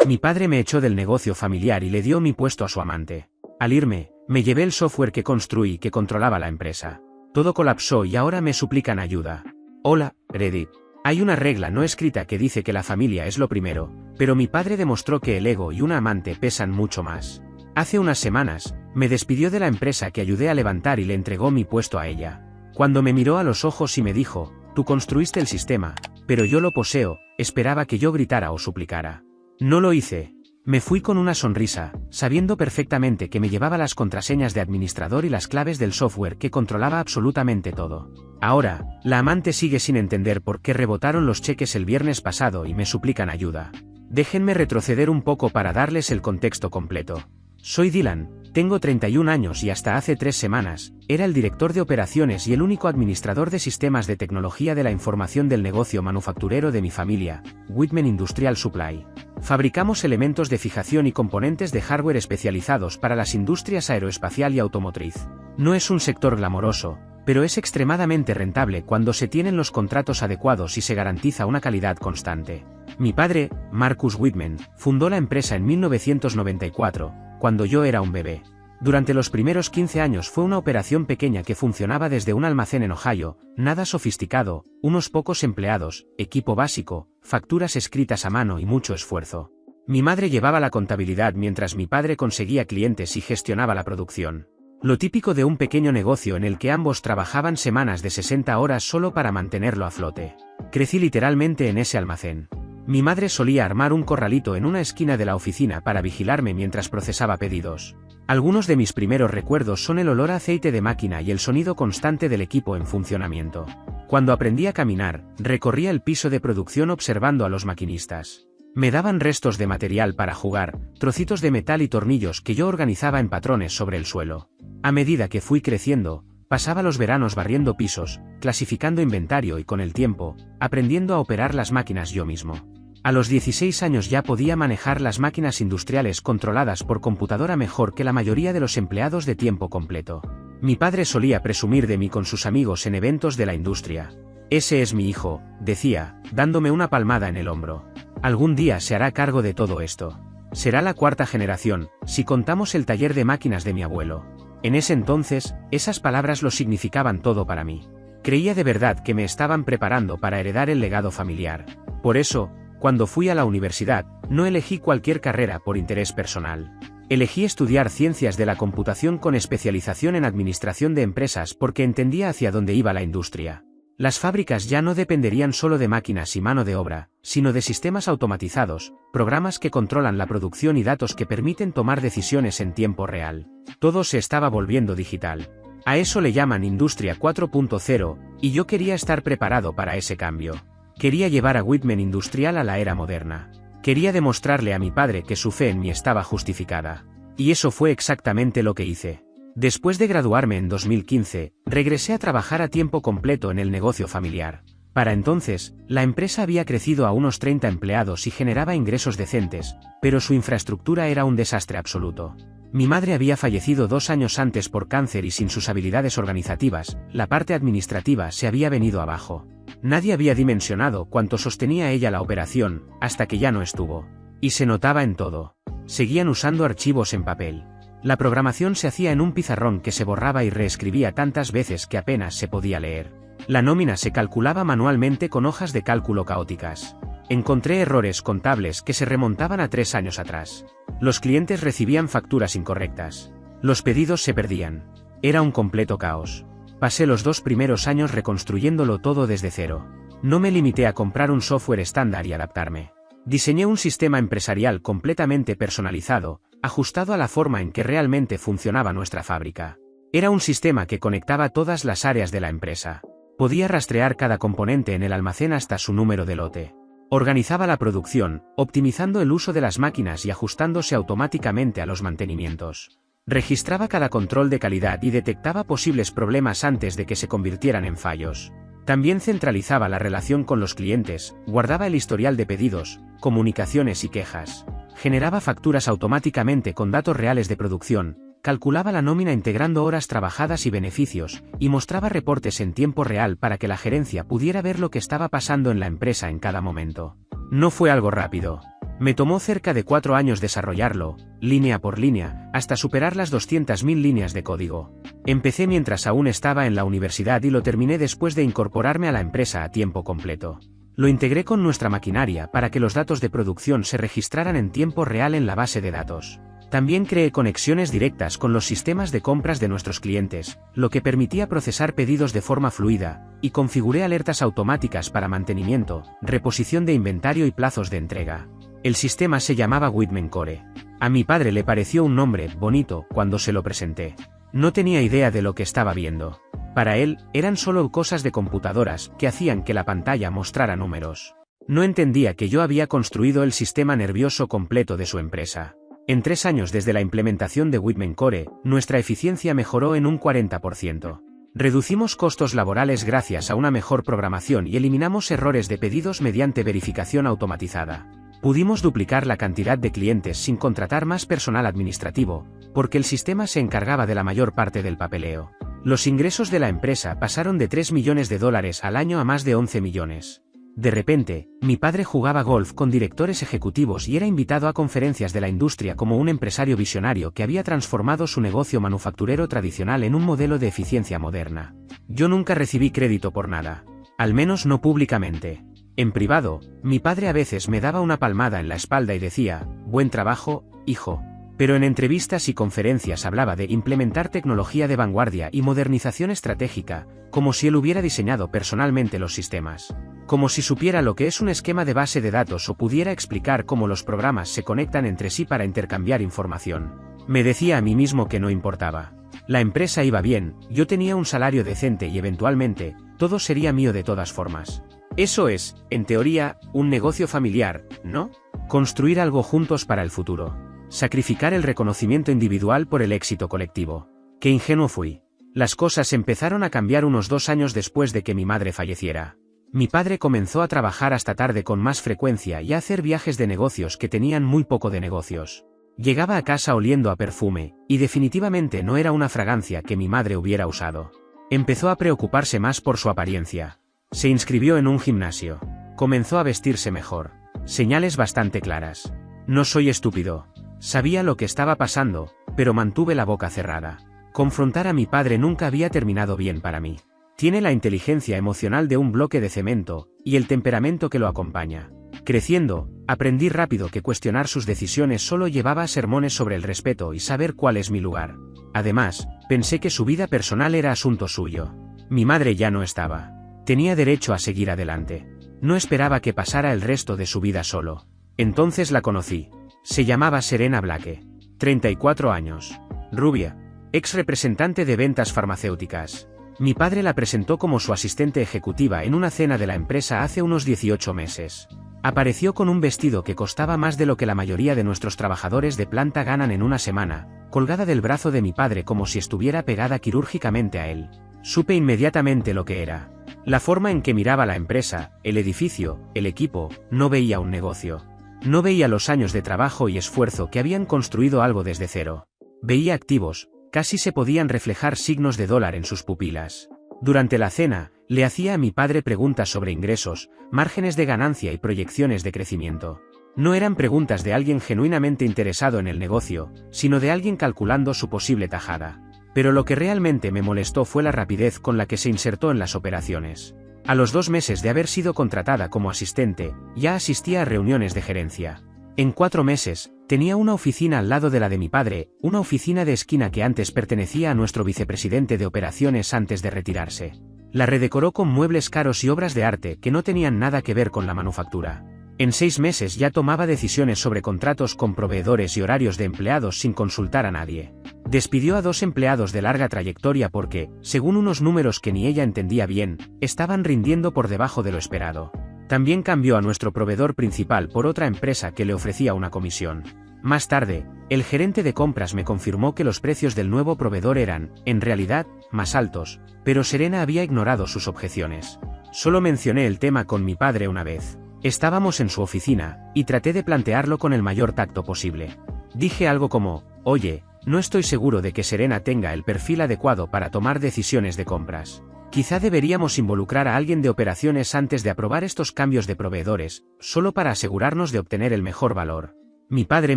Mi padre me echó del negocio familiar y le dio mi puesto a su amante. Al irme, me llevé el software que construí y que controlaba la empresa. Todo colapsó y ahora me suplican ayuda. Hola, Reddit. Hay una regla no escrita que dice que la familia es lo primero, pero mi padre demostró que el ego y una amante pesan mucho más. Hace unas semanas, me despidió de la empresa que ayudé a levantar y le entregó mi puesto a ella. Cuando me miró a los ojos y me dijo, tú construiste el sistema, pero yo lo poseo, esperaba que yo gritara o suplicara. No lo hice. Me fui con una sonrisa, sabiendo perfectamente que me llevaba las contraseñas de administrador y las claves del software que controlaba absolutamente todo. Ahora, la amante sigue sin entender por qué rebotaron los cheques el viernes pasado y me suplican ayuda. Déjenme retroceder un poco para darles el contexto completo. Soy Dylan, tengo 31 años y hasta hace 3 semanas, era el director de operaciones y el único administrador de sistemas de tecnología de la información del negocio manufacturero de mi familia, Whitman Industrial Supply. Fabricamos elementos de fijación y componentes de hardware especializados para las industrias aeroespacial y automotriz. No es un sector glamoroso, pero es extremadamente rentable cuando se tienen los contratos adecuados y se garantiza una calidad constante. Mi padre, Marcus Whitman, fundó la empresa en 1994, cuando yo era un bebé. Durante los primeros 15 años fue una operación pequeña que funcionaba desde un almacén en Ohio, nada sofisticado, unos pocos empleados, equipo básico, facturas escritas a mano y mucho esfuerzo. Mi madre llevaba la contabilidad mientras mi padre conseguía clientes y gestionaba la producción. Lo típico de un pequeño negocio en el que ambos trabajaban semanas de 60 horas solo para mantenerlo a flote. Crecí literalmente en ese almacén. Mi madre solía armar un corralito en una esquina de la oficina para vigilarme mientras procesaba pedidos. Algunos de mis primeros recuerdos son el olor a aceite de máquina y el sonido constante del equipo en funcionamiento. Cuando aprendí a caminar, recorría el piso de producción observando a los maquinistas. Me daban restos de material para jugar, trocitos de metal y tornillos que yo organizaba en patrones sobre el suelo. A medida que fui creciendo, pasaba los veranos barriendo pisos, clasificando inventario y con el tiempo, aprendiendo a operar las máquinas yo mismo. A los 16 años ya podía manejar las máquinas industriales controladas por computadora mejor que la mayoría de los empleados de tiempo completo. Mi padre solía presumir de mí con sus amigos en eventos de la industria. Ese es mi hijo, decía, dándome una palmada en el hombro. Algún día se hará cargo de todo esto. Será la 4ª generación, si contamos el taller de máquinas de mi abuelo. En ese entonces, esas palabras lo significaban todo para mí. Creía de verdad que me estaban preparando para heredar el legado familiar. Por eso, cuando fui a la universidad, no elegí cualquier carrera por interés personal. Elegí estudiar ciencias de la computación con especialización en administración de empresas porque entendía hacia dónde iba la industria. Las fábricas ya no dependerían solo de máquinas y mano de obra, sino de sistemas automatizados, programas que controlan la producción y datos que permiten tomar decisiones en tiempo real. Todo se estaba volviendo digital. A eso le llaman Industria 4.0, y yo quería estar preparado para ese cambio. Quería llevar a Whitman Industrial a la era moderna. Quería demostrarle a mi padre que su fe en mí estaba justificada. Y eso fue exactamente lo que hice. Después de graduarme en 2015, regresé a trabajar a tiempo completo en el negocio familiar. Para entonces, la empresa había crecido a unos 30 empleados y generaba ingresos decentes, pero su infraestructura era un desastre absoluto. Mi madre había fallecido 2 años antes por cáncer y sin sus habilidades organizativas, la parte administrativa se había venido abajo. Nadie había dimensionado cuánto sostenía ella la operación, hasta que ya no estuvo. Y se notaba en todo. Seguían usando archivos en papel. La programación se hacía en un pizarrón que se borraba y reescribía tantas veces que apenas se podía leer. La nómina se calculaba manualmente con hojas de cálculo caóticas. Encontré errores contables que se remontaban a 3 años atrás. Los clientes recibían facturas incorrectas. Los pedidos se perdían. Era un completo caos. Pasé los 2 primeros años reconstruyéndolo todo desde cero. No me limité a comprar un software estándar y adaptarme. Diseñé un sistema empresarial completamente personalizado, ajustado a la forma en que realmente funcionaba nuestra fábrica. Era un sistema que conectaba todas las áreas de la empresa. Podía rastrear cada componente en el almacén hasta su número de lote. Organizaba la producción, optimizando el uso de las máquinas y ajustándose automáticamente a los mantenimientos. Registraba cada control de calidad y detectaba posibles problemas antes de que se convirtieran en fallos. También centralizaba la relación con los clientes, guardaba el historial de pedidos, comunicaciones y quejas. Generaba facturas automáticamente con datos reales de producción, calculaba la nómina integrando horas trabajadas y beneficios, y mostraba reportes en tiempo real para que la gerencia pudiera ver lo que estaba pasando en la empresa en cada momento. No fue algo rápido. Me tomó cerca de 4 años desarrollarlo, línea por línea, hasta superar las 200.000 líneas de código. Empecé mientras aún estaba en la universidad y lo terminé después de incorporarme a la empresa a tiempo completo. Lo integré con nuestra maquinaria para que los datos de producción se registraran en tiempo real en la base de datos. También creé conexiones directas con los sistemas de compras de nuestros clientes, lo que permitía procesar pedidos de forma fluida, y configuré alertas automáticas para mantenimiento, reposición de inventario y plazos de entrega. El sistema se llamaba Whitman Core. A mi padre le pareció un nombre bonito cuando se lo presenté. No tenía idea de lo que estaba viendo. Para él, eran solo cosas de computadoras que hacían que la pantalla mostrara números. No entendía que yo había construido el sistema nervioso completo de su empresa. En 3 años desde la implementación de Whitman Core, nuestra eficiencia mejoró en un 40%. Reducimos costos laborales gracias a una mejor programación y eliminamos errores de pedidos mediante verificación automatizada. Pudimos duplicar la cantidad de clientes sin contratar más personal administrativo, porque el sistema se encargaba de la mayor parte del papeleo. Los ingresos de la empresa pasaron de $3 millones al año a más de 11 millones. De repente, mi padre jugaba golf con directores ejecutivos y era invitado a conferencias de la industria como un empresario visionario que había transformado su negocio manufacturero tradicional en un modelo de eficiencia moderna. Yo nunca recibí crédito por nada. Al menos no públicamente. En privado, mi padre a veces me daba una palmada en la espalda y decía, «Buen trabajo, hijo». Pero en entrevistas y conferencias hablaba de implementar tecnología de vanguardia y modernización estratégica, como si él hubiera diseñado personalmente los sistemas. Como si supiera lo que es un esquema de base de datos o pudiera explicar cómo los programas se conectan entre sí para intercambiar información. Me decía a mí mismo que no importaba. La empresa iba bien, yo tenía un salario decente y eventualmente, todo sería mío de todas formas. Eso es, en teoría, un negocio familiar, ¿no? Construir algo juntos para el futuro. Sacrificar el reconocimiento individual por el éxito colectivo. Qué ingenuo fui. Las cosas empezaron a cambiar unos 2 años después de que mi madre falleciera. Mi padre comenzó a trabajar hasta tarde con más frecuencia y a hacer viajes de negocios que tenían muy poco de negocios. Llegaba a casa oliendo a perfume, y definitivamente no era una fragancia que mi madre hubiera usado. Empezó a preocuparse más por su apariencia. Se inscribió en un gimnasio. Comenzó a vestirse mejor. Señales bastante claras. No soy estúpido. Sabía lo que estaba pasando, pero mantuve la boca cerrada. Confrontar a mi padre nunca había terminado bien para mí. Tiene la inteligencia emocional de un bloque de cemento, y el temperamento que lo acompaña. Creciendo, aprendí rápido que cuestionar sus decisiones solo llevaba a sermones sobre el respeto y saber cuál es mi lugar. Además, pensé que su vida personal era asunto suyo. Mi madre ya no estaba. Tenía derecho a seguir adelante. No esperaba que pasara el resto de su vida solo. Entonces la conocí. Se llamaba Serena Blake. 34 años. Rubia. Ex representante de ventas farmacéuticas. Mi padre la presentó como su asistente ejecutiva en una cena de la empresa hace unos 18 meses. Apareció con un vestido que costaba más de lo que la mayoría de nuestros trabajadores de planta ganan en una semana, colgada del brazo de mi padre como si estuviera pegada quirúrgicamente a él. Supe inmediatamente lo que era. La forma en que miraba la empresa, el edificio, el equipo, no veía un negocio. No veía los años de trabajo y esfuerzo que habían construido algo desde cero. Veía activos, casi se podían reflejar signos de dólar en sus pupilas. Durante la cena, le hacía a mi padre preguntas sobre ingresos, márgenes de ganancia y proyecciones de crecimiento. No eran preguntas de alguien genuinamente interesado en el negocio, sino de alguien calculando su posible tajada. Pero lo que realmente me molestó fue la rapidez con la que se insertó en las operaciones. A los 2 meses de haber sido contratada como asistente, ya asistía a reuniones de gerencia. En 4 meses, tenía una oficina al lado de la de mi padre, una oficina de esquina que antes pertenecía a nuestro vicepresidente de operaciones antes de retirarse. La redecoró con muebles caros y obras de arte que no tenían nada que ver con la manufactura. En 6 meses ya tomaba decisiones sobre contratos con proveedores y horarios de empleados sin consultar a nadie. Despidió a 2 empleados de larga trayectoria porque, según unos números que ni ella entendía bien, estaban rindiendo por debajo de lo esperado. También cambió a nuestro proveedor principal por otra empresa que le ofrecía una comisión. Más tarde, el gerente de compras me confirmó que los precios del nuevo proveedor eran, en realidad, más altos, pero Serena había ignorado sus objeciones. Solo mencioné el tema con mi padre una vez. Estábamos en su oficina, y traté de plantearlo con el mayor tacto posible. Dije algo como, oye, no estoy seguro de que Serena tenga el perfil adecuado para tomar decisiones de compras. Quizá deberíamos involucrar a alguien de operaciones antes de aprobar estos cambios de proveedores, solo para asegurarnos de obtener el mejor valor. Mi padre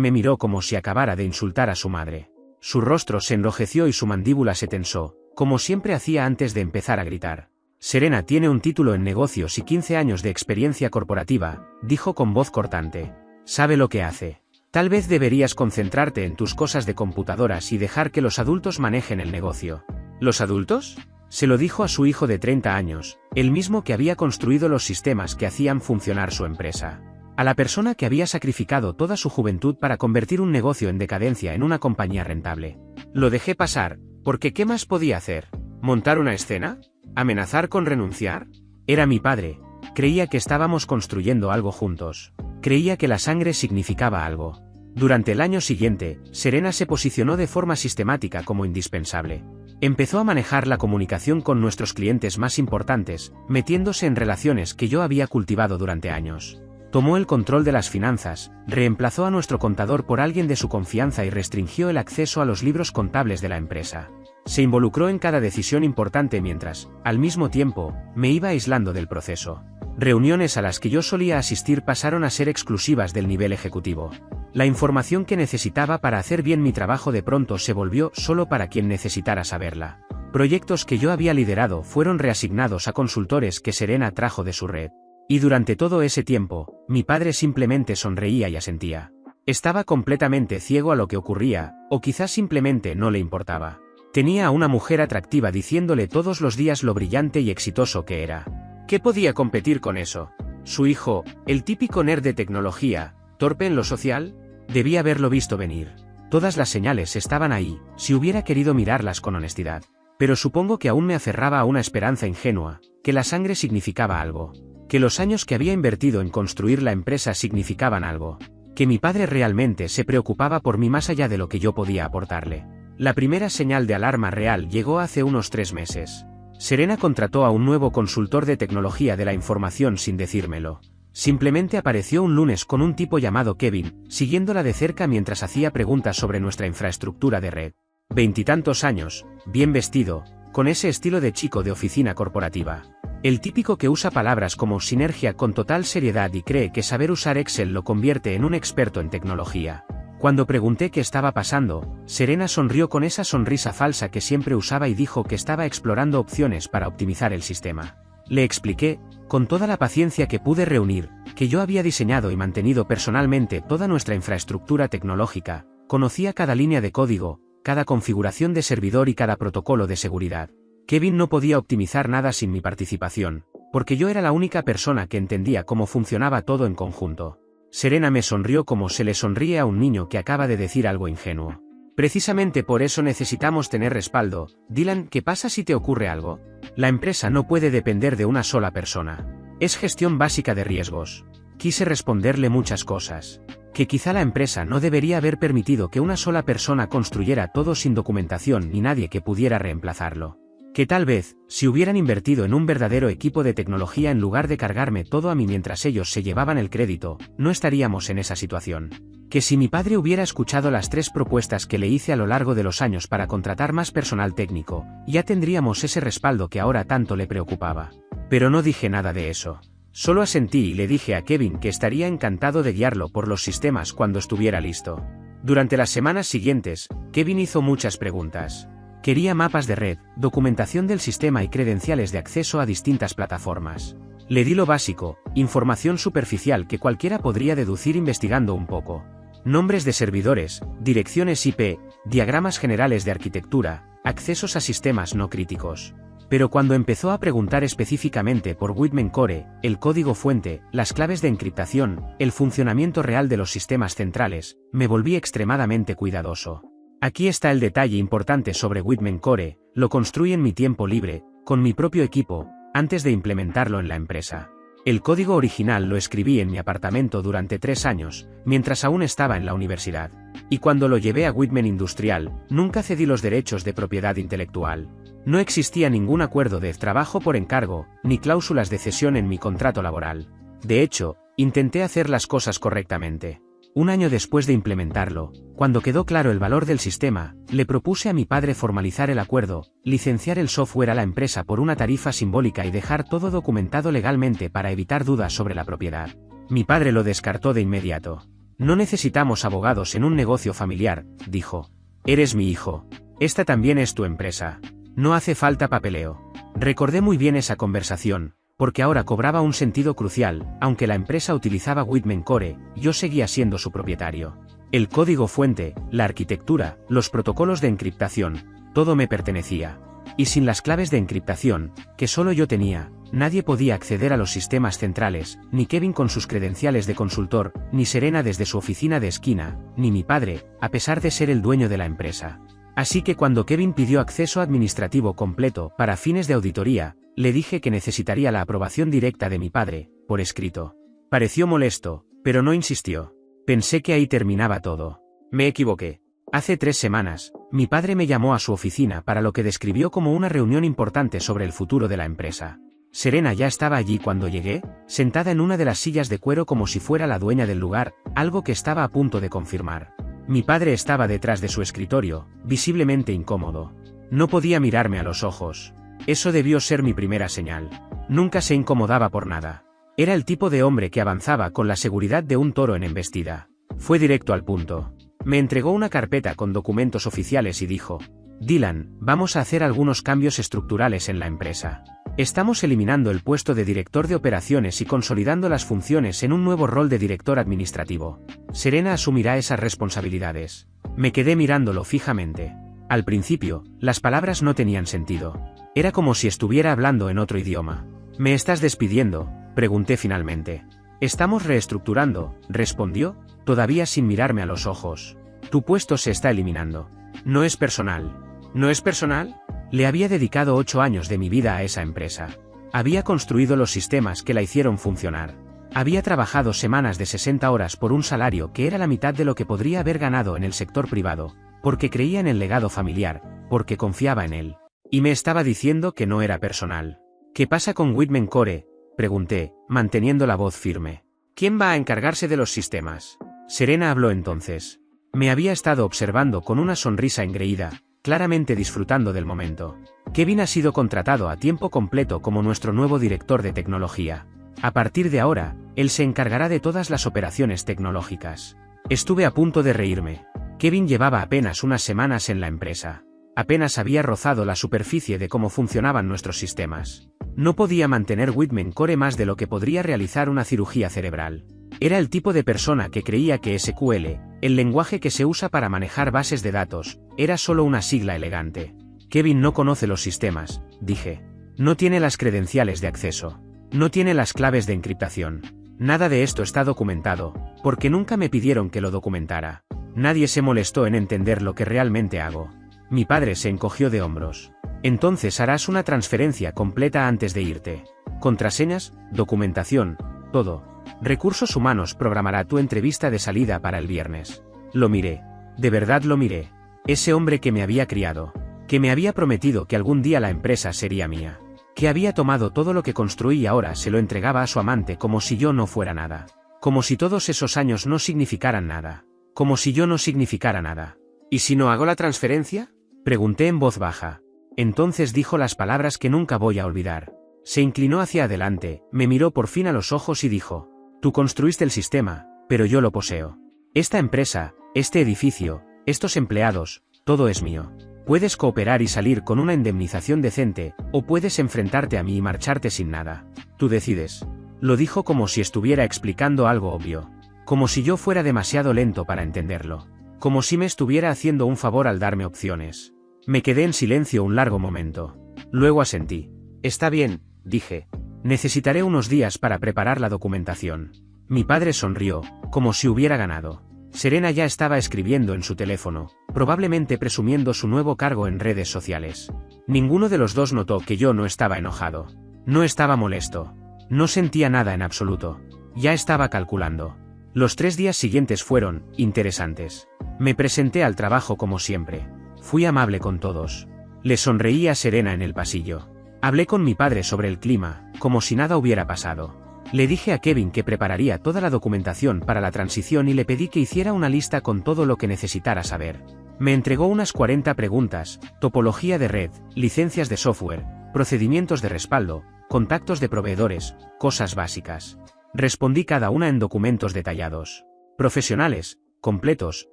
me miró como si acabara de insultar a su madre. Su rostro se enrojeció y su mandíbula se tensó, como siempre hacía antes de empezar a gritar. Serena tiene un título en negocios y 15 años de experiencia corporativa, dijo con voz cortante. Sabe lo que hace. Tal vez deberías concentrarte en tus cosas de computadoras y dejar que los adultos manejen el negocio. ¿Los adultos? Se lo dijo a su hijo de 30 años, el mismo que había construido los sistemas que hacían funcionar su empresa. A la persona que había sacrificado toda su juventud para convertir un negocio en decadencia en una compañía rentable. Lo dejé pasar, porque ¿qué más podía hacer? ¿Montar una escena? ¿Amenazar con renunciar? Era mi padre. Creía que estábamos construyendo algo juntos. Creía que la sangre significaba algo. Durante el año siguiente, Serena se posicionó de forma sistemática como indispensable. Empezó a manejar la comunicación con nuestros clientes más importantes, metiéndose en relaciones que yo había cultivado durante años. Tomó el control de las finanzas, reemplazó a nuestro contador por alguien de su confianza y restringió el acceso a los libros contables de la empresa. Se involucró en cada decisión importante mientras, al mismo tiempo, me iba aislando del proceso. Reuniones a las que yo solía asistir pasaron a ser exclusivas del nivel ejecutivo. La información que necesitaba para hacer bien mi trabajo de pronto se volvió solo para quien necesitara saberla. Proyectos que yo había liderado fueron reasignados a consultores que Serena trajo de su red. Y durante todo ese tiempo, mi padre simplemente sonreía y asentía. Estaba completamente ciego a lo que ocurría, o quizás simplemente no le importaba. Tenía a una mujer atractiva diciéndole todos los días lo brillante y exitoso que era. ¿Qué podía competir con eso? Su hijo, el típico nerd de tecnología, torpe en lo social, debía haberlo visto venir. Todas las señales estaban ahí, si hubiera querido mirarlas con honestidad. Pero supongo que aún me aferraba a una esperanza ingenua, que la sangre significaba algo. Que los años que había invertido en construir la empresa significaban algo. Que mi padre realmente se preocupaba por mí más allá de lo que yo podía aportarle. La primera señal de alarma real llegó hace unos 3 meses. Serena contrató a un nuevo consultor de tecnología de la información sin decírmelo. Simplemente apareció un lunes con un tipo llamado Kevin, siguiéndola de cerca mientras hacía preguntas sobre nuestra infraestructura de red. 20 y tantos años, bien vestido, con ese estilo de chico de oficina corporativa. El típico que usa palabras como sinergia con total seriedad y cree que saber usar Excel lo convierte en un experto en tecnología. Cuando pregunté qué estaba pasando, Serena sonrió con esa sonrisa falsa que siempre usaba y dijo que estaba explorando opciones para optimizar el sistema. Le expliqué, con toda la paciencia que pude reunir, que yo había diseñado y mantenido personalmente toda nuestra infraestructura tecnológica, conocía cada línea de código, cada configuración de servidor y cada protocolo de seguridad. Kevin no podía optimizar nada sin mi participación, porque yo era la única persona que entendía cómo funcionaba todo en conjunto. Serena me sonrió como se le sonríe a un niño que acaba de decir algo ingenuo. Precisamente por eso necesitamos tener respaldo. Dylan, ¿qué pasa si te ocurre algo? La empresa no puede depender de una sola persona. Es gestión básica de riesgos. Quise responderle muchas cosas. Que quizá la empresa no debería haber permitido que una sola persona construyera todo sin documentación ni nadie que pudiera reemplazarlo. Que tal vez, si hubieran invertido en un verdadero equipo de tecnología en lugar de cargarme todo a mí mientras ellos se llevaban el crédito, no estaríamos en esa situación. Que si mi padre hubiera escuchado las 3 propuestas que le hice a lo largo de los años para contratar más personal técnico, ya tendríamos ese respaldo que ahora tanto le preocupaba. Pero no dije nada de eso. Solo asentí y le dije a Kevin que estaría encantado de guiarlo por los sistemas cuando estuviera listo. Durante las semanas siguientes, Kevin hizo muchas preguntas. Quería mapas de red, documentación del sistema y credenciales de acceso a distintas plataformas. Le di lo básico, información superficial que cualquiera podría deducir investigando un poco. Nombres de servidores, direcciones IP, diagramas generales de arquitectura, accesos a sistemas no críticos. Pero cuando empezó a preguntar específicamente por Whitman Core, el código fuente, las claves de encriptación, el funcionamiento real de los sistemas centrales, me volví extremadamente cuidadoso. Aquí está el detalle importante sobre Whitman Core, lo construí en mi tiempo libre, con mi propio equipo, antes de implementarlo en la empresa. El código original lo escribí en mi apartamento durante 3 años, mientras aún estaba en la universidad. Y cuando lo llevé a Whitman Industrial, nunca cedí los derechos de propiedad intelectual. No existía ningún acuerdo de trabajo por encargo, ni cláusulas de cesión en mi contrato laboral. De hecho, intenté hacer las cosas correctamente. Un año después de implementarlo, cuando quedó claro el valor del sistema, le propuse a mi padre formalizar el acuerdo, licenciar el software a la empresa por una tarifa simbólica y dejar todo documentado legalmente para evitar dudas sobre la propiedad. Mi padre lo descartó de inmediato. No necesitamos abogados en un negocio familiar, dijo. Eres mi hijo. Esta también es tu empresa. No hace falta papeleo. Recordé muy bien esa conversación, porque ahora cobraba un sentido crucial. Aunque la empresa utilizaba Whitman Core, yo seguía siendo su propietario. El código fuente, la arquitectura, los protocolos de encriptación, todo me pertenecía. Y sin las claves de encriptación, que solo yo tenía, nadie podía acceder a los sistemas centrales, ni Kevin con sus credenciales de consultor, ni Serena desde su oficina de esquina, ni mi padre, a pesar de ser el dueño de la empresa. Así que cuando Kevin pidió acceso administrativo completo para fines de auditoría, le dije que necesitaría la aprobación directa de mi padre, por escrito. Pareció molesto, pero no insistió. Pensé que ahí terminaba todo. Me equivoqué. Hace 3 semanas, mi padre me llamó a su oficina para lo que describió como una reunión importante sobre el futuro de la empresa. Serena ya estaba allí cuando llegué, sentada en una de las sillas de cuero como si fuera la dueña del lugar, algo que estaba a punto de confirmar. Mi padre estaba detrás de su escritorio, visiblemente incómodo. No podía mirarme a los ojos. Eso debió ser mi primera señal. Nunca se incomodaba por nada. Era el tipo de hombre que avanzaba con la seguridad de un toro en embestida. Fue directo al punto. Me entregó una carpeta con documentos oficiales y dijo: Dylan, vamos a hacer algunos cambios estructurales en la empresa. Estamos eliminando el puesto de director de operaciones y consolidando las funciones en un nuevo rol de director administrativo. Serena asumirá esas responsabilidades. Me quedé mirándolo fijamente. Al principio, las palabras no tenían sentido. Era como si estuviera hablando en otro idioma. ¿Me estás despidiendo?, pregunté finalmente. Estamos reestructurando, respondió, todavía sin mirarme a los ojos. Tu puesto se está eliminando. No es personal. ¿No es personal? Le había dedicado 8 años de mi vida a esa empresa. Había construido los sistemas que la hicieron funcionar. Había trabajado semanas de 60 horas por un salario que era la mitad de lo que podría haber ganado en el sector privado, porque creía en el legado familiar, porque confiaba en él. Y me estaba diciendo que no era personal. ¿Qué pasa con Whitman Core?, pregunté, manteniendo la voz firme. ¿Quién va a encargarse de los sistemas? Serena habló entonces. Me había estado observando con una sonrisa engreída, claramente disfrutando del momento. Kevin ha sido contratado a tiempo completo como nuestro nuevo director de tecnología. A partir de ahora, él se encargará de todas las operaciones tecnológicas. Estuve a punto de reírme. Kevin llevaba apenas unas semanas en la empresa. Apenas había rozado la superficie de cómo funcionaban nuestros sistemas. No podía mantener Whitman Core más de lo que podría realizar una cirugía cerebral. Era el tipo de persona que creía que SQL, el lenguaje que se usa para manejar bases de datos, era solo una sigla elegante. Kevin no conoce los sistemas, dije. No tiene las credenciales de acceso. No tiene las claves de encriptación. Nada de esto está documentado, porque nunca me pidieron que lo documentara. Nadie se molestó en entender lo que realmente hago. Mi padre se encogió de hombros. Entonces harás una transferencia completa antes de irte. Contraseñas, documentación, todo. Recursos humanos programará tu entrevista de salida para el viernes. Lo miré. De verdad lo miré. Ese hombre que me había criado. Que me había prometido que algún día la empresa sería mía. Que había tomado todo lo que construí y ahora se lo entregaba a su amante como si yo no fuera nada. Como si todos esos años no significaran nada. Como si yo no significara nada. ¿Y si no hago la transferencia?, pregunté en voz baja. Entonces dijo las palabras que nunca voy a olvidar. Se inclinó hacia adelante, me miró por fin a los ojos y dijo: Tú construiste el sistema, pero yo lo poseo. Esta empresa, este edificio, estos empleados, todo es mío. Puedes cooperar y salir con una indemnización decente, o puedes enfrentarte a mí y marcharte sin nada. Tú decides. Lo dijo como si estuviera explicando algo obvio. Como si yo fuera demasiado lento para entenderlo. Como si me estuviera haciendo un favor al darme opciones. Me quedé en silencio un largo momento. Luego asentí. Está bien, dije. Necesitaré unos días para preparar la documentación. Mi padre sonrió, como si hubiera ganado. Serena ya estaba escribiendo en su teléfono, probablemente presumiendo su nuevo cargo en redes sociales. Ninguno de los dos notó que yo no estaba enojado. No estaba molesto. No sentía nada en absoluto. Ya estaba calculando. Los 3 días siguientes fueron interesantes. Me presenté al trabajo como siempre. Fui amable con todos. Le sonreí a Serena en el pasillo. Hablé con mi padre sobre el clima, como si nada hubiera pasado. Le dije a Kevin que prepararía toda la documentación para la transición y le pedí que hiciera una lista con todo lo que necesitara saber. Me entregó unas 40 preguntas: topología de red, licencias de software, procedimientos de respaldo, contactos de proveedores, cosas básicas. Respondí cada una en documentos detallados. Profesionales, completos,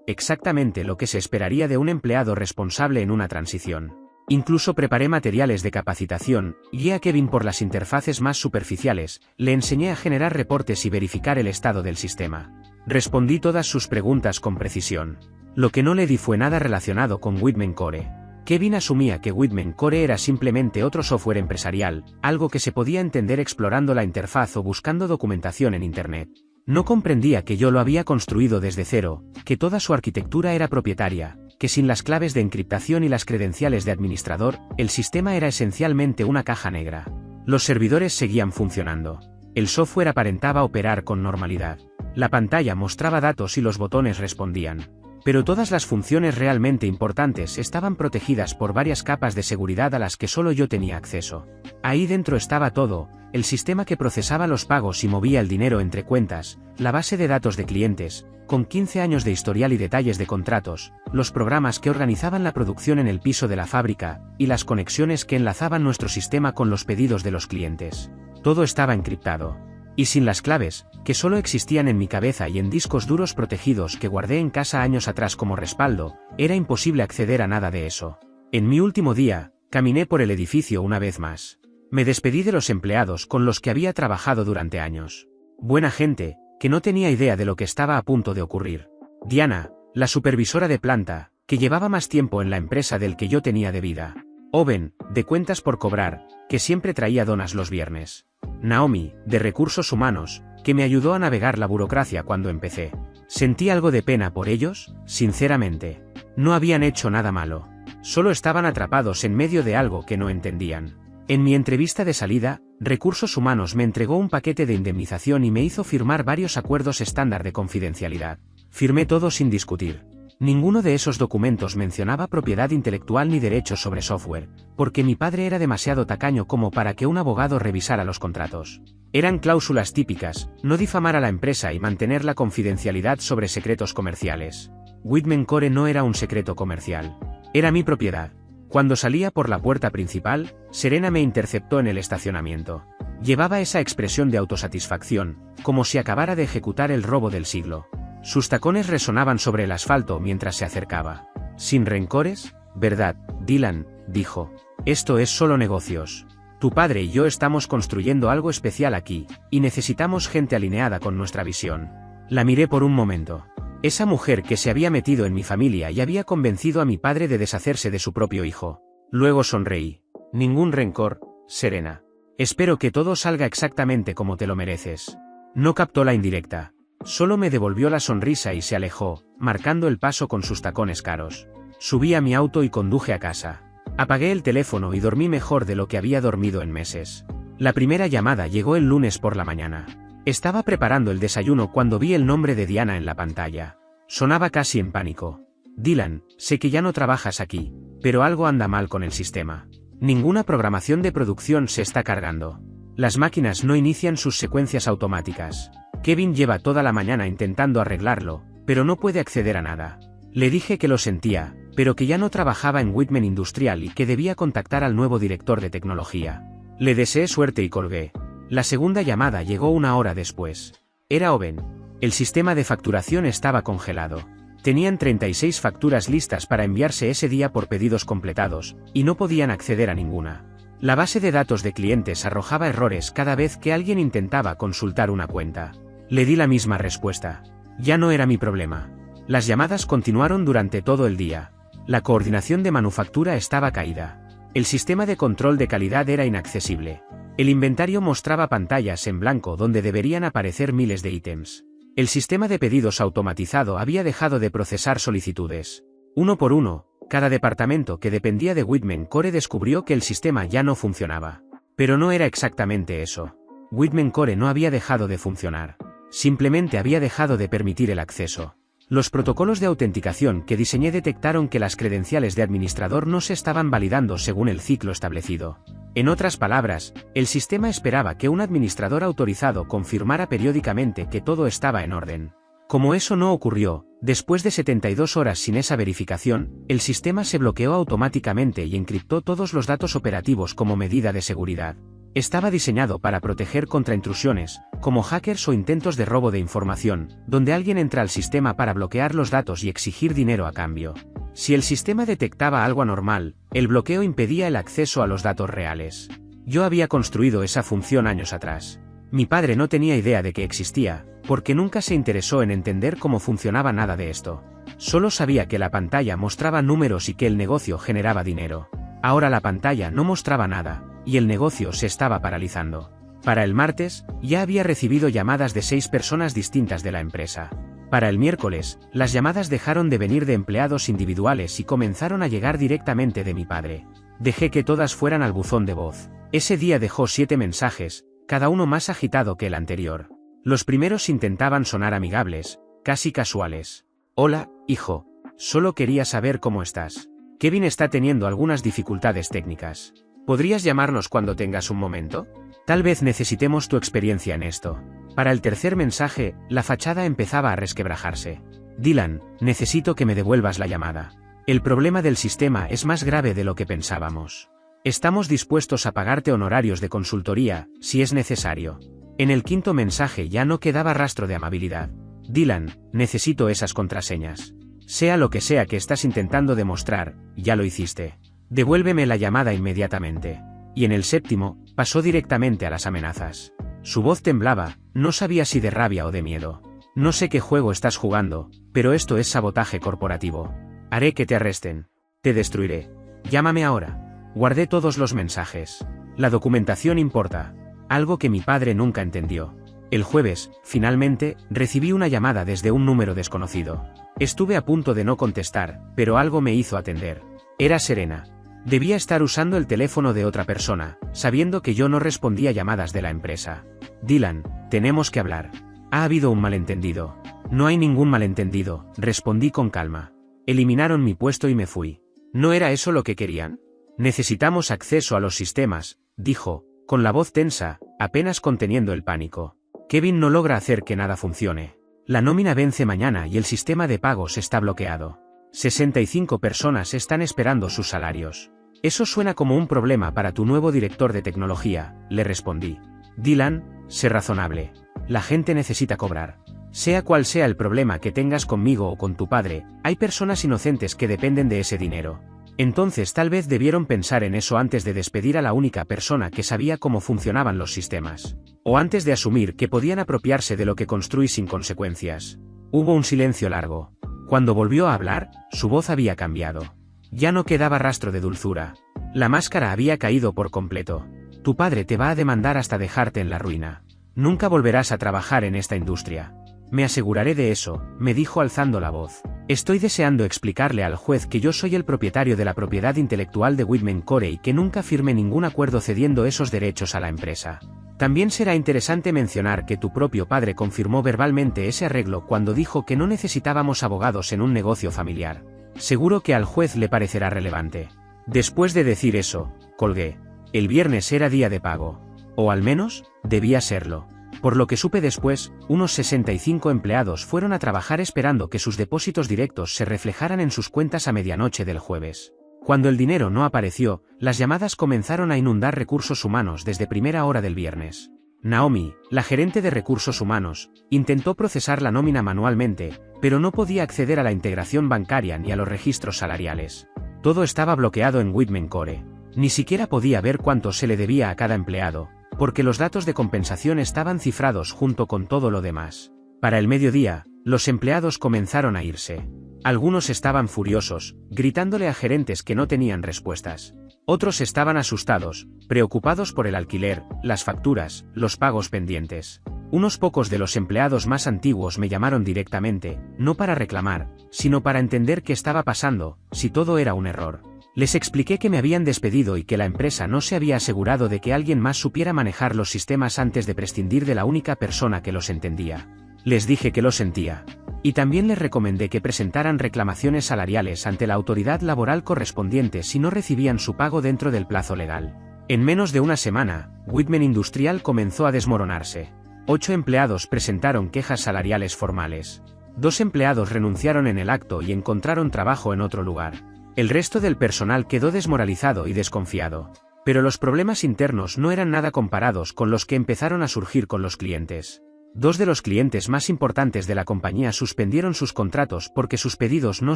exactamente lo que se esperaría de un empleado responsable en una transición. Incluso preparé materiales de capacitación, guié a Kevin por las interfaces más superficiales, le enseñé a generar reportes y verificar el estado del sistema. Respondí todas sus preguntas con precisión. Lo que no le di fue nada relacionado con Whitman Core. Kevin asumía que Whitman Core era simplemente otro software empresarial, algo que se podía entender explorando la interfaz o buscando documentación en Internet. No comprendía que yo lo había construido desde cero, que toda su arquitectura era propietaria, que sin las claves de encriptación y las credenciales de administrador, el sistema era esencialmente una caja negra. Los servidores seguían funcionando. El software aparentaba operar con normalidad. La pantalla mostraba datos y los botones respondían. Pero todas las funciones realmente importantes estaban protegidas por varias capas de seguridad a las que solo yo tenía acceso. Ahí dentro estaba todo: el sistema que procesaba los pagos y movía el dinero entre cuentas, la base de datos de clientes, con 15 años de historial y detalles de contratos, los programas que organizaban la producción en el piso de la fábrica, y las conexiones que enlazaban nuestro sistema con los pedidos de los clientes. Todo estaba encriptado. Y sin las claves, que solo existían en mi cabeza y en discos duros protegidos que guardé en casa años atrás como respaldo, era imposible acceder a nada de eso. En mi último día, caminé por el edificio una vez más. Me despedí de los empleados con los que había trabajado durante años. Buena gente, que no tenía idea de lo que estaba a punto de ocurrir. Diana, la supervisora de planta, que llevaba más tiempo en la empresa del que yo tenía de vida. Owen, de cuentas por cobrar, que siempre traía donas los viernes. Naomi, de recursos humanos, que me ayudó a navegar la burocracia cuando empecé. ¿Sentí algo de pena por ellos? Sinceramente. No habían hecho nada malo. Solo estaban atrapados en medio de algo que no entendían. En mi entrevista de salida, Recursos Humanos me entregó un paquete de indemnización y me hizo firmar varios acuerdos estándar de confidencialidad. Firmé todo sin discutir. Ninguno de esos documentos mencionaba propiedad intelectual ni derechos sobre software, porque mi padre era demasiado tacaño como para que un abogado revisara los contratos. Eran cláusulas típicas: no difamar a la empresa y mantener la confidencialidad sobre secretos comerciales. Whitman Core no era un secreto comercial. Era mi propiedad. Cuando salía por la puerta principal, Serena me interceptó en el estacionamiento. Llevaba esa expresión de autosatisfacción, como si acabara de ejecutar el robo del siglo. Sus tacones resonaban sobre el asfalto mientras se acercaba. ¿Sin rencores? ¿Verdad, Dylan?, dijo. Esto es solo negocios. Tu padre y yo estamos construyendo algo especial aquí, y necesitamos gente alineada con nuestra visión. La miré por un momento. Esa mujer que se había metido en mi familia y había convencido a mi padre de deshacerse de su propio hijo. Luego sonreí. Ningún rencor, Serena. Espero que todo salga exactamente como te lo mereces. No captó la indirecta. Solo me devolvió la sonrisa y se alejó, marcando el paso con sus tacones caros. Subí a mi auto y conduje a casa. Apagué el teléfono y dormí mejor de lo que había dormido en meses. La primera llamada llegó el lunes por la mañana. Estaba preparando el desayuno cuando vi el nombre de Diana en la pantalla. Sonaba casi en pánico. Dylan, sé que ya no trabajas aquí, pero algo anda mal con el sistema. Ninguna programación de producción se está cargando. Las máquinas no inician sus secuencias automáticas. Kevin lleva toda la mañana intentando arreglarlo, pero no puede acceder a nada. Le dije que lo sentía, pero que ya no trabajaba en Whitman Industrial y que debía contactar al nuevo director de tecnología. Le deseé suerte y colgué. La segunda llamada llegó una hora después. Era Owen. El sistema de facturación estaba congelado. Tenían 36 facturas listas para enviarse ese día por pedidos completados, y no podían acceder a ninguna. La base de datos de clientes arrojaba errores cada vez que alguien intentaba consultar una cuenta. Le di la misma respuesta. Ya no era mi problema. Las llamadas continuaron durante todo el día. La coordinación de manufactura estaba caída. El sistema de control de calidad era inaccesible. El inventario mostraba pantallas en blanco donde deberían aparecer miles de ítems. El sistema de pedidos automatizado había dejado de procesar solicitudes. Uno por uno, cada departamento que dependía de Whitman Core descubrió que el sistema ya no funcionaba. Pero no era exactamente eso. Whitman Core no había dejado de funcionar. Simplemente había dejado de permitir el acceso. Los protocolos de autenticación que diseñé detectaron que las credenciales de administrador no se estaban validando según el ciclo establecido. En otras palabras, el sistema esperaba que un administrador autorizado confirmara periódicamente que todo estaba en orden. Como eso no ocurrió, después de 72 horas sin esa verificación, el sistema se bloqueó automáticamente y encriptó todos los datos operativos como medida de seguridad. Estaba diseñado para proteger contra intrusiones, como hackers o intentos de robo de información, donde alguien entra al sistema para bloquear los datos y exigir dinero a cambio. Si el sistema detectaba algo anormal, el bloqueo impedía el acceso a los datos reales. Yo había construido esa función años atrás. Mi padre no tenía idea de que existía, porque nunca se interesó en entender cómo funcionaba nada de esto. Solo sabía que la pantalla mostraba números y que el negocio generaba dinero. Ahora la pantalla no mostraba nada, y el negocio se estaba paralizando. Para el martes, ya había recibido llamadas de 6 personas distintas de la empresa. Para el miércoles, las llamadas dejaron de venir de empleados individuales y comenzaron a llegar directamente de mi padre. Dejé que todas fueran al buzón de voz. Ese día dejó 7 mensajes, cada uno más agitado que el anterior. Los primeros intentaban sonar amigables, casi casuales. Hola, hijo. Solo quería saber cómo estás. Kevin está teniendo algunas dificultades técnicas. ¿Podrías llamarnos cuando tengas un momento? Tal vez necesitemos tu experiencia en esto. Para el tercer mensaje, la fachada empezaba a resquebrajarse. Dylan, necesito que me devuelvas la llamada. El problema del sistema es más grave de lo que pensábamos. Estamos dispuestos a pagarte honorarios de consultoría, si es necesario. En el quinto mensaje ya no quedaba rastro de amabilidad. Dylan, necesito esas contraseñas. Sea lo que sea que estás intentando demostrar, ya lo hiciste. Devuélveme la llamada inmediatamente. Y en el séptimo, pasó directamente a las amenazas. Su voz temblaba, no sabía si de rabia o de miedo. No sé qué juego estás jugando, pero esto es sabotaje corporativo. Haré que te arresten. Te destruiré. Llámame ahora. Guardé todos los mensajes. La documentación importa. Algo que mi padre nunca entendió. El jueves, finalmente, recibí una llamada desde un número desconocido. Estuve a punto de no contestar, pero algo me hizo atender. Era Serena. Debía estar usando el teléfono de otra persona, sabiendo que yo no respondía llamadas de la empresa. Dylan, tenemos que hablar. Ha habido un malentendido. No hay ningún malentendido, respondí con calma. Eliminaron mi puesto y me fui. ¿No era eso lo que querían? Necesitamos acceso a los sistemas, dijo, con la voz tensa, apenas conteniendo el pánico. Kevin no logra hacer que nada funcione. La nómina vence mañana y el sistema de pagos está bloqueado. 65 personas están esperando sus salarios. Eso suena como un problema para tu nuevo director de tecnología, le respondí. Dylan, sé razonable. La gente necesita cobrar. Sea cual sea el problema que tengas conmigo o con tu padre, hay personas inocentes que dependen de ese dinero. Entonces tal vez debieron pensar en eso antes de despedir a la única persona que sabía cómo funcionaban los sistemas. O antes de asumir que podían apropiarse de lo que construí sin consecuencias. Hubo un silencio largo. Cuando volvió a hablar, su voz había cambiado. Ya no quedaba rastro de dulzura. La máscara había caído por completo. Tu padre te va a demandar hasta dejarte en la ruina. Nunca volverás a trabajar en esta industria. Me aseguraré de eso, me dijo alzando la voz. Estoy deseando explicarle al juez que yo soy el propietario de la propiedad intelectual de Whitman Core y que nunca firmé ningún acuerdo cediendo esos derechos a la empresa. También será interesante mencionar que tu propio padre confirmó verbalmente ese arreglo cuando dijo que no necesitábamos abogados en un negocio familiar. Seguro que al juez le parecerá relevante. Después de decir eso, colgué. El viernes era día de pago. O al menos, debía serlo. Por lo que supe después, unos 65 empleados fueron a trabajar esperando que sus depósitos directos se reflejaran en sus cuentas a medianoche del jueves. Cuando el dinero no apareció, las llamadas comenzaron a inundar recursos humanos desde primera hora del viernes. Naomi, la gerente de recursos humanos, intentó procesar la nómina manualmente, pero no podía acceder a la integración bancaria ni a los registros salariales. Todo estaba bloqueado en Whitman Core. Ni siquiera podía ver cuánto se le debía a cada empleado, porque los datos de compensación estaban cifrados junto con todo lo demás. Para el mediodía, los empleados comenzaron a irse. Algunos estaban furiosos, gritándole a gerentes que no tenían respuestas. Otros estaban asustados, preocupados por el alquiler, las facturas, los pagos pendientes. Unos pocos de los empleados más antiguos me llamaron directamente, no para reclamar, sino para entender qué estaba pasando, si todo era un error. Les expliqué que me habían despedido y que la empresa no se había asegurado de que alguien más supiera manejar los sistemas antes de prescindir de la única persona que los entendía. Les dije que lo sentía. Y también les recomendé que presentaran reclamaciones salariales ante la autoridad laboral correspondiente si no recibían su pago dentro del plazo legal. En menos de una semana, Whitman Industrial comenzó a desmoronarse. 8 empleados presentaron quejas salariales formales. 2 empleados renunciaron en el acto y encontraron trabajo en otro lugar. El resto del personal quedó desmoralizado y desconfiado. Pero los problemas internos no eran nada comparados con los que empezaron a surgir con los clientes. 2 de los clientes más importantes de la compañía suspendieron sus contratos porque sus pedidos no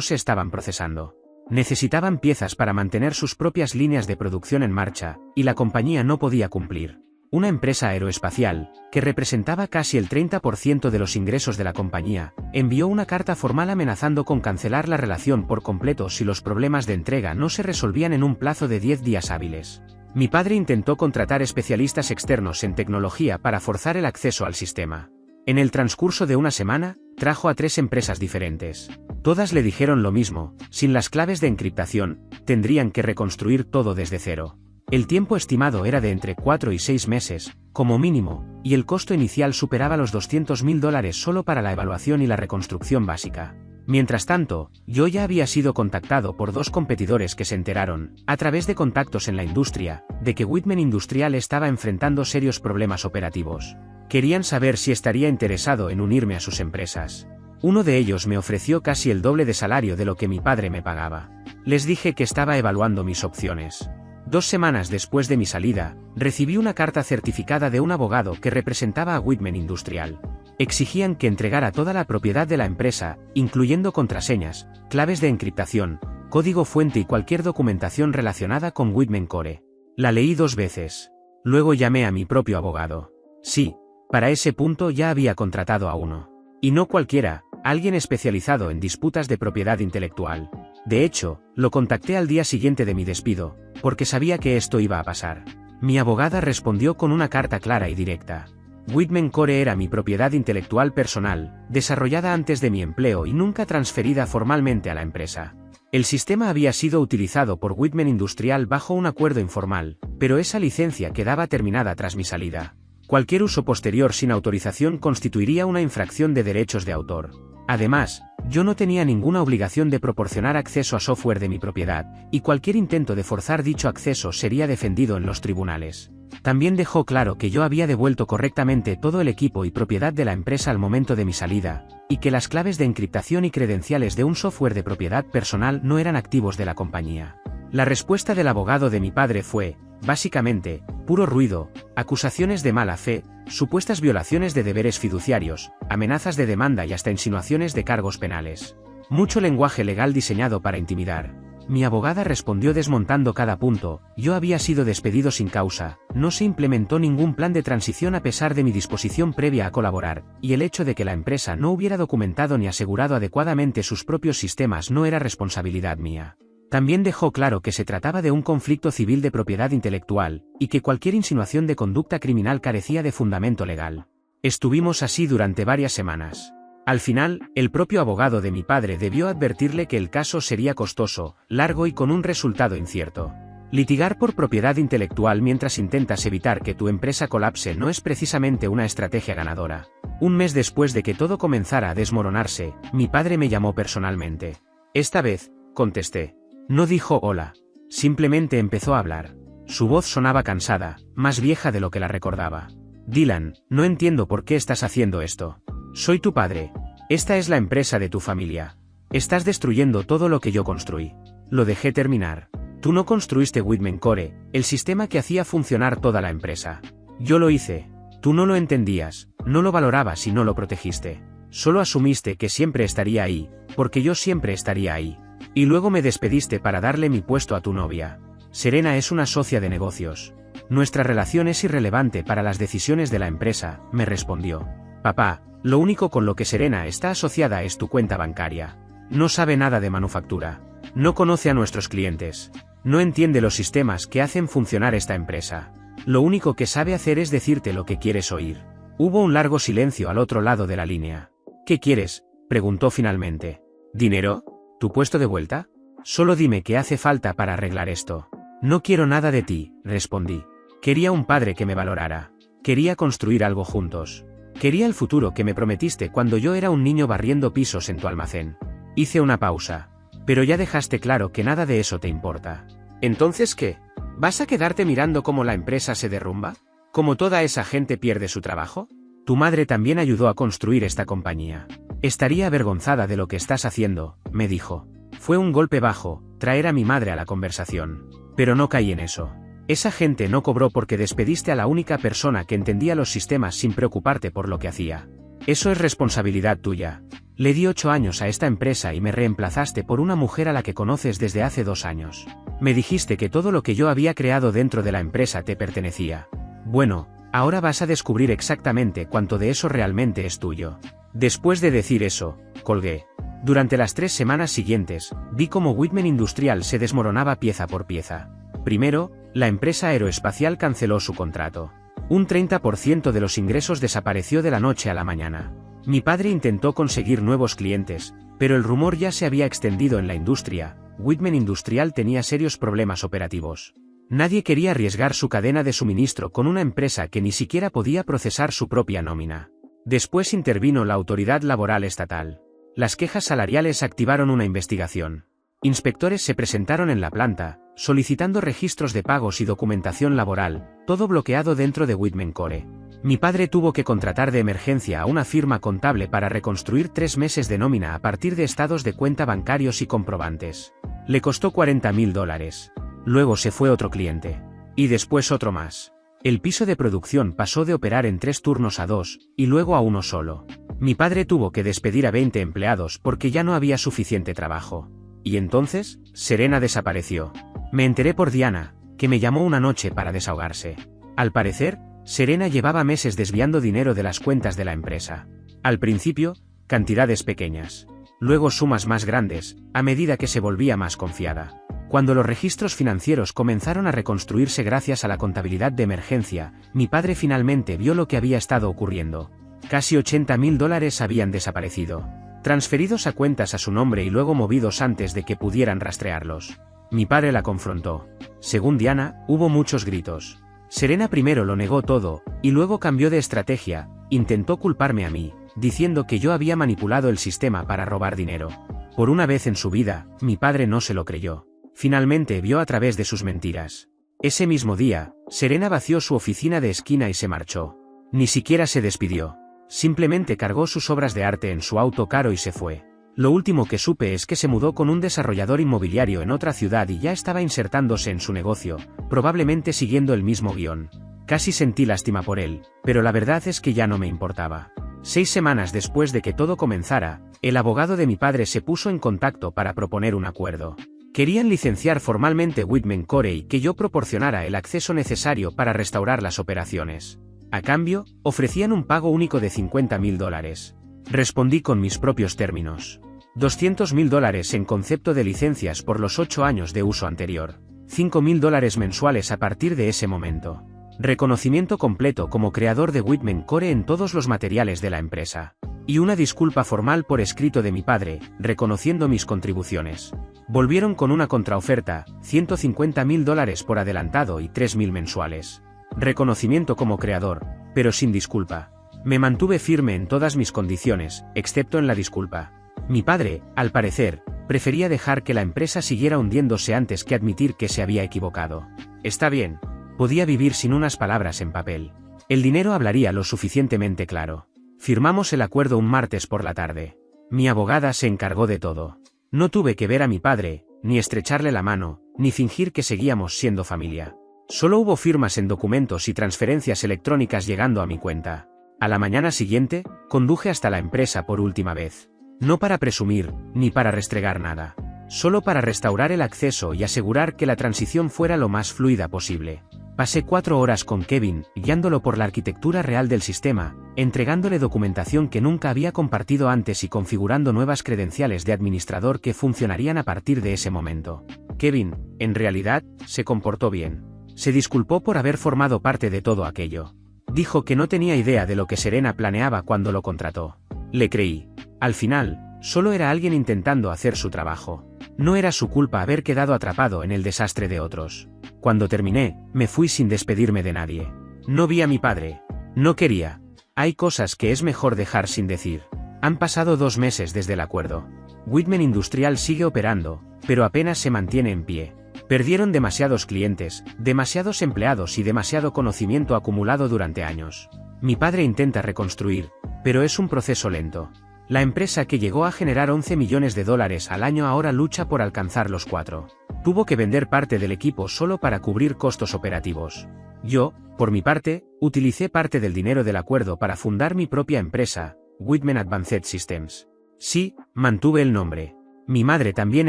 se estaban procesando. Necesitaban piezas para mantener sus propias líneas de producción en marcha, y la compañía no podía cumplir. Una empresa aeroespacial, que representaba casi el 30% de los ingresos de la compañía, envió una carta formal amenazando con cancelar la relación por completo si los problemas de entrega no se resolvían en un plazo de 10 días hábiles. Mi padre intentó contratar especialistas externos en tecnología para forzar el acceso al sistema. En el transcurso de una semana, trajo a 3 empresas diferentes. Todas le dijeron lo mismo: sin las claves de encriptación, tendrían que reconstruir todo desde cero. El tiempo estimado era de entre 4 y 6 meses, como mínimo, y el costo inicial superaba los $200.000 solo para la evaluación y la reconstrucción básica. Mientras tanto, yo ya había sido contactado por 2 competidores que se enteraron, a través de contactos en la industria, de que Whitman Industrial estaba enfrentando serios problemas operativos. Querían saber si estaría interesado en unirme a sus empresas. Uno de ellos me ofreció casi el doble de salario de lo que mi padre me pagaba. Les dije que estaba evaluando mis opciones. 2 semanas después de mi salida, recibí una carta certificada de un abogado que representaba a Whitman Industrial. Exigían que entregara toda la propiedad de la empresa, incluyendo contraseñas, claves de encriptación, código fuente y cualquier documentación relacionada con Whitman Core. La leí 2 veces. Luego llamé a mi propio abogado. Sí, para ese punto ya había contratado a uno. Y no cualquiera, alguien especializado en disputas de propiedad intelectual. De hecho, lo contacté al día siguiente de mi despido, porque sabía que esto iba a pasar. Mi abogada respondió con una carta clara y directa. Whitman Core era mi propiedad intelectual personal, desarrollada antes de mi empleo y nunca transferida formalmente a la empresa. El sistema había sido utilizado por Whitman Industrial bajo un acuerdo informal, pero esa licencia quedaba terminada tras mi salida. Cualquier uso posterior sin autorización constituiría una infracción de derechos de autor. Además, yo no tenía ninguna obligación de proporcionar acceso a software de mi propiedad, y cualquier intento de forzar dicho acceso sería defendido en los tribunales. También dejó claro que yo había devuelto correctamente todo el equipo y propiedad de la empresa al momento de mi salida, y que las claves de encriptación y credenciales de un software de propiedad personal no eran activos de la compañía. La respuesta del abogado de mi padre fue, básicamente, puro ruido, acusaciones de mala fe, supuestas violaciones de deberes fiduciarios, amenazas de demanda y hasta insinuaciones de cargos penales. Mucho lenguaje legal diseñado para intimidar. Mi abogada respondió desmontando cada punto: yo había sido despedido sin causa, no se implementó ningún plan de transición a pesar de mi disposición previa a colaborar, y el hecho de que la empresa no hubiera documentado ni asegurado adecuadamente sus propios sistemas no era responsabilidad mía. También dejó claro que se trataba de un conflicto civil de propiedad intelectual, y que cualquier insinuación de conducta criminal carecía de fundamento legal. Estuvimos así durante varias semanas. Al final, el propio abogado de mi padre debió advertirle que el caso sería costoso, largo y con un resultado incierto. Litigar por propiedad intelectual mientras intentas evitar que tu empresa colapse no es precisamente una estrategia ganadora. Un mes después de que todo comenzara a desmoronarse, mi padre me llamó personalmente. Esta vez, contesté. No dijo hola. Simplemente empezó a hablar. Su voz sonaba cansada, más vieja de lo que la recordaba. Dylan, no entiendo por qué estás haciendo esto. Soy tu padre. Esta es la empresa de tu familia. Estás destruyendo todo lo que yo construí. Lo dejé terminar. Tú no construiste Whitman Core, el sistema que hacía funcionar toda la empresa. Yo lo hice. Tú no lo entendías, no lo valorabas y no lo protegiste. Solo asumiste que siempre estaría ahí, porque yo siempre estaría ahí. Y luego me despediste para darle mi puesto a tu novia. Serena es una socia de negocios. Nuestra relación es irrelevante para las decisiones de la empresa, me respondió. Papá, lo único con lo que Serena está asociada es tu cuenta bancaria. No sabe nada de manufactura. No conoce a nuestros clientes. No entiende los sistemas que hacen funcionar esta empresa. Lo único que sabe hacer es decirte lo que quieres oír. Hubo un largo silencio al otro lado de la línea. ¿Qué quieres?, preguntó finalmente. ¿Dinero? ¿Tu puesto de vuelta? Solo dime qué hace falta para arreglar esto. No quiero nada de ti, respondí. Quería un padre que me valorara. Quería construir algo juntos. Quería el futuro que me prometiste cuando yo era un niño barriendo pisos en tu almacén. Hice una pausa. Pero ya dejaste claro que nada de eso te importa. ¿Entonces qué? ¿Vas a quedarte mirando cómo la empresa se derrumba? ¿Cómo toda esa gente pierde su trabajo? Tu madre también ayudó a construir esta compañía. Estaría avergonzada de lo que estás haciendo, me dijo. Fue un golpe bajo, traer a mi madre a la conversación. Pero no caí en eso. Esa gente no cobró porque despediste a la única persona que entendía los sistemas sin preocuparte por lo que hacía. Eso es responsabilidad tuya. Le di 8 años a esta empresa y me reemplazaste por una mujer a la que conoces desde hace 2 años. Me dijiste que todo lo que yo había creado dentro de la empresa te pertenecía. Bueno, ahora vas a descubrir exactamente cuánto de eso realmente es tuyo. Después de decir eso, colgué. Durante las 3 semanas siguientes, vi cómo Whitman Industrial se desmoronaba pieza por pieza. Primero, la empresa aeroespacial canceló su contrato. Un 30% de los ingresos desapareció de la noche a la mañana. Mi padre intentó conseguir nuevos clientes, pero el rumor ya se había extendido en la industria. Whitman Industrial tenía serios problemas operativos. Nadie quería arriesgar su cadena de suministro con una empresa que ni siquiera podía procesar su propia nómina. Después intervino la autoridad laboral estatal. Las quejas salariales activaron una investigación. Inspectores se presentaron en la planta, solicitando registros de pagos y documentación laboral, todo bloqueado dentro de Whitman Core. Mi padre tuvo que contratar de emergencia a una firma contable para reconstruir 3 meses de nómina a partir de estados de cuenta bancarios y comprobantes. Le costó $40.000. Luego se fue otro cliente. Y después otro más. El piso de producción pasó de operar en 3 turnos a 2, y luego a 1 solo. Mi padre tuvo que despedir a 20 empleados porque ya no había suficiente trabajo. Y entonces, Serena desapareció. Me enteré por Diana, que me llamó una noche para desahogarse. Al parecer, Serena llevaba meses desviando dinero de las cuentas de la empresa. Al principio, cantidades pequeñas. Luego sumas más grandes, a medida que se volvía más confiada. Cuando los registros financieros comenzaron a reconstruirse gracias a la contabilidad de emergencia, mi padre finalmente vio lo que había estado ocurriendo. Casi $80.000 habían desaparecido. Transferidos a cuentas a su nombre y luego movidos antes de que pudieran rastrearlos. Mi padre la confrontó. Según Diana, hubo muchos gritos. Serena primero lo negó todo, y luego cambió de estrategia, intentó culparme a mí, diciendo que yo había manipulado el sistema para robar dinero. Por una vez en su vida, mi padre no se lo creyó. Finalmente vio a través de sus mentiras. Ese mismo día, Serena vació su oficina de esquina y se marchó. Ni siquiera se despidió. Simplemente cargó sus obras de arte en su auto caro y se fue. Lo último que supe es que se mudó con un desarrollador inmobiliario en otra ciudad y ya estaba insertándose en su negocio, probablemente siguiendo el mismo guión. Casi sentí lástima por él, pero la verdad es que ya no me importaba. 6 semanas después de que todo comenzara, el abogado de mi padre se puso en contacto para proponer un acuerdo. Querían licenciar formalmente Whitman Core y que yo proporcionara el acceso necesario para restaurar las operaciones. A cambio, ofrecían un pago único de $50.000. Respondí con mis propios términos. $200.000 en concepto de licencias por los 8 años de uso anterior. $5.000 mensuales a partir de ese momento. Reconocimiento completo como creador de Whitman Core en todos los materiales de la empresa. Y una disculpa formal por escrito de mi padre, reconociendo mis contribuciones. Volvieron con una contraoferta, $150.000 por adelantado y $3.000 mensuales. Reconocimiento como creador, pero sin disculpa. Me mantuve firme en todas mis condiciones, excepto en la disculpa. Mi padre, al parecer, prefería dejar que la empresa siguiera hundiéndose antes que admitir que se había equivocado. Está bien. Podía vivir sin unas palabras en papel. El dinero hablaría lo suficientemente claro. Firmamos el acuerdo un martes por la tarde. Mi abogada se encargó de todo. No tuve que ver a mi padre, ni estrecharle la mano, ni fingir que seguíamos siendo familia. Solo hubo firmas en documentos y transferencias electrónicas llegando a mi cuenta. A la mañana siguiente, conduje hasta la empresa por última vez. No para presumir, ni para restregar nada. Solo para restaurar el acceso y asegurar que la transición fuera lo más fluida posible. Pasé 4 horas con Kevin, guiándolo por la arquitectura real del sistema, entregándole documentación que nunca había compartido antes y configurando nuevas credenciales de administrador que funcionarían a partir de ese momento. Kevin, en realidad, se comportó bien. Se disculpó por haber formado parte de todo aquello. Dijo que no tenía idea de lo que Serena planeaba cuando lo contrató. Le creí. Al final, solo era alguien intentando hacer su trabajo. No era su culpa haber quedado atrapado en el desastre de otros. Cuando terminé, me fui sin despedirme de nadie. No vi a mi padre. No quería. Hay cosas que es mejor dejar sin decir. Han pasado 2 meses desde el acuerdo. Whitman Industrial sigue operando, pero apenas se mantiene en pie. Perdieron demasiados clientes, demasiados empleados y demasiado conocimiento acumulado durante años. Mi padre intenta reconstruir, pero es un proceso lento. La empresa que llegó a generar 11 millones de dólares al año ahora lucha por alcanzar los 4. Tuvo que vender parte del equipo solo para cubrir costos operativos. Yo, por mi parte, utilicé parte del dinero del acuerdo para fundar mi propia empresa, Whitman Advanced Systems. Sí, mantuve el nombre. Mi madre también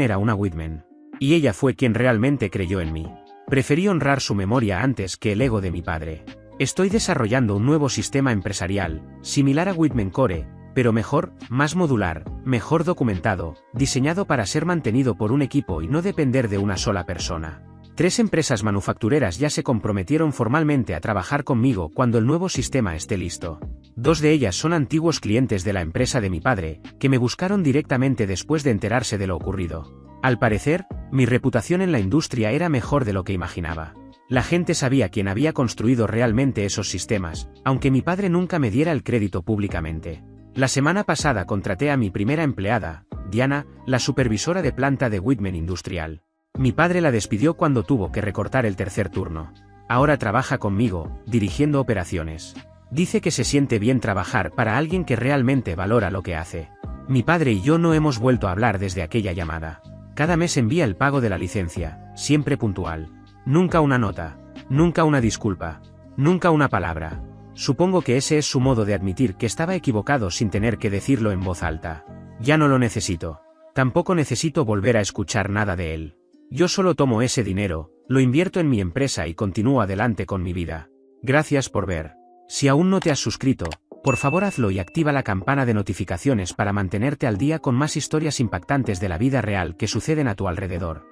era una Whitman. Y ella fue quien realmente creyó en mí. Preferí honrar su memoria antes que el ego de mi padre. Estoy desarrollando un nuevo sistema empresarial, similar a Whitman Core, pero mejor, más modular, mejor documentado, diseñado para ser mantenido por un equipo y no depender de una sola persona. 3 empresas manufactureras ya se comprometieron formalmente a trabajar conmigo cuando el nuevo sistema esté listo. 2 de ellas son antiguos clientes de la empresa de mi padre, que me buscaron directamente después de enterarse de lo ocurrido. Al parecer, mi reputación en la industria era mejor de lo que imaginaba. La gente sabía quién había construido realmente esos sistemas, aunque mi padre nunca me diera el crédito públicamente. La semana pasada contraté a mi primera empleada, Diana, la supervisora de planta de Whitman Industrial. Mi padre la despidió cuando tuvo que recortar el tercer turno. Ahora trabaja conmigo, dirigiendo operaciones. Dice que se siente bien trabajar para alguien que realmente valora lo que hace. Mi padre y yo no hemos vuelto a hablar desde aquella llamada. Cada mes envía el pago de la licencia, siempre puntual. Nunca una nota, nunca una disculpa, nunca una palabra. Supongo que ese es su modo de admitir que estaba equivocado sin tener que decirlo en voz alta. Ya no lo necesito. Tampoco necesito volver a escuchar nada de él. Yo solo tomo ese dinero, lo invierto en mi empresa y continúo adelante con mi vida. Gracias por ver. Si aún no te has suscrito, por favor hazlo y activa la campana de notificaciones para mantenerte al día con más historias impactantes de la vida real que suceden a tu alrededor.